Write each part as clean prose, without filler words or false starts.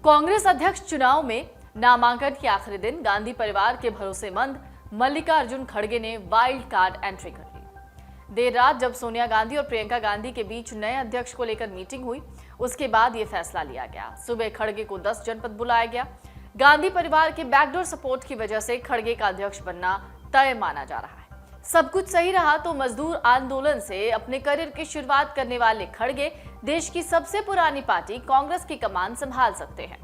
कांग्रेस अध्यक्ष चुनाव में नामांकन के आखिरी दिन गांधी परिवार के भरोसेमंद मल्लिकार्जुन खड़गे ने वाइल्ड कार्ड एंट्री कर ली। देर रात जब सोनिया गांधी और प्रियंका गांधी के बीच नए अध्यक्ष को लेकर मीटिंग हुई, उसके बाद यह फैसला लिया गया। सुबह खड़गे को 10 जनपद बुलाया गया। गांधी परिवार के बैकडोर सपोर्ट की वजह से खड़गे का अध्यक्ष बनना तय माना जा रहा है। सब कुछ सही रहा तो मजदूर आंदोलन से अपने करियर की शुरुआत करने वाले खड़गे देश की सबसे पुरानी पार्टी कांग्रेस की कमान संभाल सकते हैं।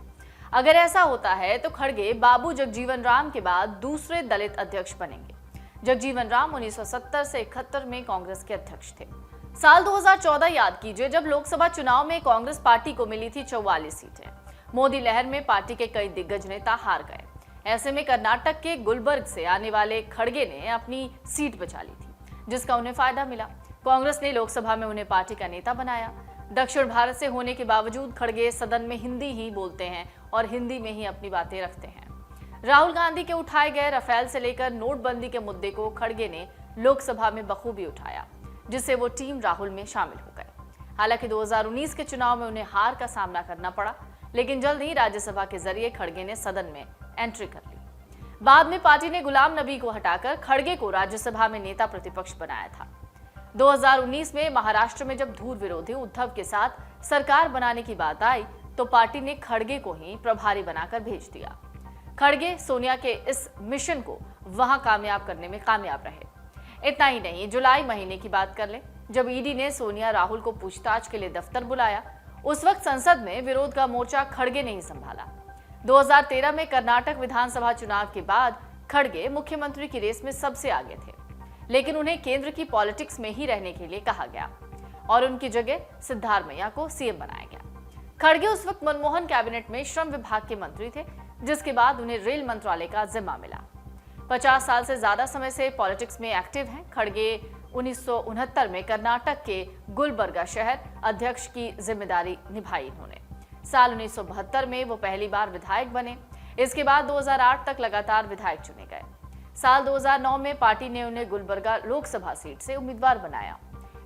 अगर ऐसा होता है तो खड़गे बाबू जगजीवन राम के बाद दूसरे दलित अध्यक्ष बनेंगे। जगजीवन राम 1970 से 71 में कांग्रेस के अध्यक्ष थे। साल 2014 याद कीजिए, जब लोकसभा चुनाव में कांग्रेस पार्टी को मिली थी 44 सीटें। मोदी लहर में पार्टी के कई दिग्गज नेता हार गए। ऐसे में कर्नाटक के गुलबर्ग से आने वाले खड़गे ने अपनी सीट बचा ली थी, जिसका उन्हें फायदा मिला। कांग्रेस ने लोकसभा में उन्हें पार्टी का नेता बनाया। दक्षिण भारत से होने के बावजूद खड़गे सदन में हिंदी ही बोलते हैं और हिंदी में ही अपनी बातें रखते हैं। राहुल गांधी के उठाए गए राफेल से लेकर नोटबंदी के मुद्दे को खड़गे ने लोकसभा में बखूबी उठाया, जिससे वो टीम राहुल में शामिल हो गए। हालांकि 2019 के चुनाव में उन्हें हार का सामना करना पड़ा, लेकिन जल्द ही राज्यसभा के जरिए खड़गे ने सदन में एंट्री कर ली। बाद में पार्टी ने गुलाम नबी को हटाकर खड़गे को राज्यसभा में नेता प्रतिपक्ष बनाया था। 2019 में महाराष्ट्र में जब धूर विरोधी उद्धव के साथ सरकार बनाने की बात आई तो पार्टी ने खड़गे को ही प्रभारी बनाकर भेज दिया। खड़गे सोनिया के इस मिशन को वहां कामयाब करने में कामयाब रहे। इतना ही नहीं, जुलाई महीने की बात कर लें, जब ईडी ने सोनिया राहुल को पूछताछ के लिए दफ्तर बुलाया, उस वक्त संसद में विरोध का मोर्चा खड़गे ने ही संभाला। 2013 में कर्नाटक विधानसभा चुनाव के बाद खड़गे मुख्यमंत्री की रेस में सबसे आगे थे, लेकिन उन्हें केंद्र की पॉलिटिक्स में ही रहने के लिए कहा गया और उनकी जगह सिद्धारमैया को सीएम बनाया गया। खड़गे उस वक्त मनमोहन कैबिनेट में श्रम विभाग के मंत्री थे, जिसके बाद उन्हें रेल मंत्रालय का जिम्मा मिला। 50 साल से ज्यादा समय से पॉलिटिक्स में एक्टिव हैं खड़गे। 1969 में कर्नाटक के गुलबर्गा शहर अध्यक्ष की जिम्मेदारी निभाई इन्होंने। साल 1972 में वो पहली बार विधायक बने। इसके बाद 2008 तक लगातार विधायक चुने गए। साल 2009 में पार्टी ने उन्हें गुलबर्गा लोकसभा सीट से उम्मीदवार बनाया।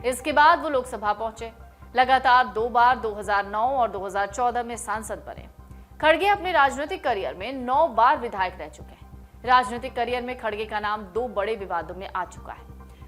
इसके बाद वो लोकसभा पहुंचे। लगातार 2 बार 2009 और 2014 में सांसद बने। खड़गे अपने राजनीतिक करियर में 9 बार विधायक रह चुके हैं। राजनीतिक करियर में खड़गे का नाम 2 बड़े विवादों में आ चुका है।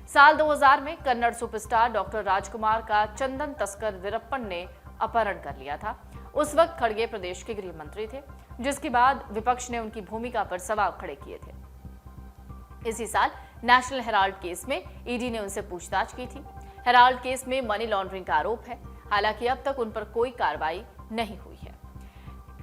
साल 2000 में कन्नड़ सुपरस्टार डॉक्टर राजकुमार का चंदन तस्कर वीरप्पन ने अपहरण कर लिया था। उस वक्त खड़गे प्रदेश के गृह मंत्री थे, जिसके बाद विपक्ष ने उनकी भूमिका पर सवाल खड़े किए थे। इसी साल नेशनल हेराल्ड केस में ईडी ने उनसे पूछताछ की थी। हेराल्ड केस में मनी लॉन्ड्रिंग का आरोप है। हालांकि अब तक उन पर कोई कार्रवाई नहीं हुई है।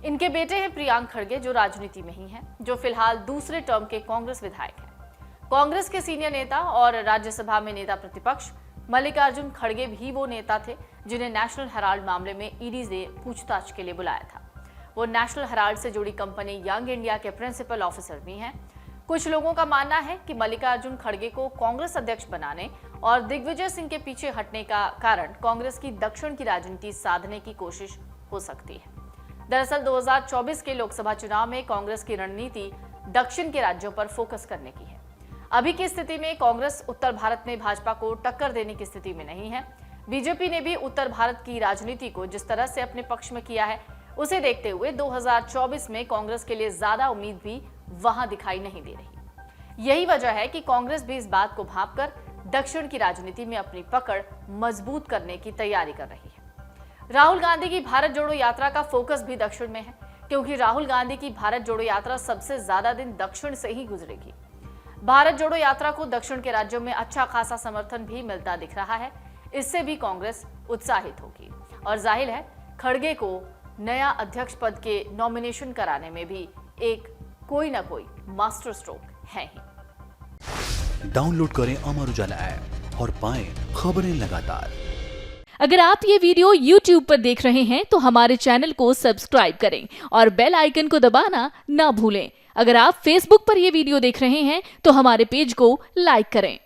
इनके बेटे हैं प्रियांक खड़गे, जो राजनीति में ही हैं, जो फिलहाल दूसरे टर्म के कांग्रेस विधायक हैं। कांग्रेस के सीनियर नेता और राज्यसभा में नेता प्रतिपक्ष मल्लिकार्जुन खड़गे भी वो नेता थे जिन्हें नेशनल हेराल्ड मामले में ईडी ने पूछताछ के लिए बुलाया था। वो नेशनल हेराल्ड से जुड़ी कंपनी यंग इंडिया के प्रिंसिपल ऑफिसर भी हैं। कुछ लोगों का मानना है कि मल्लिकार्जुन खड़गे को कांग्रेस अध्यक्ष बनाने और दिग्विजय सिंह के पीछे हटने का कारण कांग्रेस की दक्षिण की राजनीति साधने की कोशिश हो सकती है। दरअसल 2024 के लोकसभा चुनाव में कांग्रेस की रणनीति दक्षिण के राज्यों पर फोकस करने की है। अभी की स्थिति में कांग्रेस उत्तर भारत में भाजपा को टक्कर देने की स्थिति में नहीं है। बीजेपी ने भी उत्तर भारत की राजनीति को जिस तरह से अपने पक्ष में किया है, उसे देखते हुए 2024 में कांग्रेस के लिए ज्यादा उम्मीद भी वहां दिखाई नहीं दे रही। यही वजह है कि कांग्रेस भी इस बात को भांपकर दक्षिण की राजनीति में अपनी पकड़ मजबूत करने की तैयारी कर रही है। राहुल गांधी की भारत जोड़ो यात्रा का फोकस भी दक्षिण में है, क्योंकि राहुल गांधी की भारत जोड़ो यात्रा सबसे ज्यादा दिन दक्षिण से ही गुजरेगी। भारत जोड़ो यात्रा को दक्षिण के राज्यों में अच्छा खासा समर्थन भी मिलता दिख रहा है। इससे भी कांग्रेस उत्साहित होगी और जाहिर है खड़गे को नया अध्यक्ष पद के नॉमिनेशन कराने में भी एक कोई ना कोई मास्टर स्ट्रोक है ही। डाउनलोड करें अमर उजाला ऐप और पाएं खबरें लगातार। अगर आप ये वीडियो YouTube पर देख रहे हैं तो हमारे चैनल को सब्सक्राइब करें और बेल आइकन को दबाना ना भूलें। अगर आप Facebook पर यह वीडियो देख रहे हैं तो हमारे पेज को लाइक करें।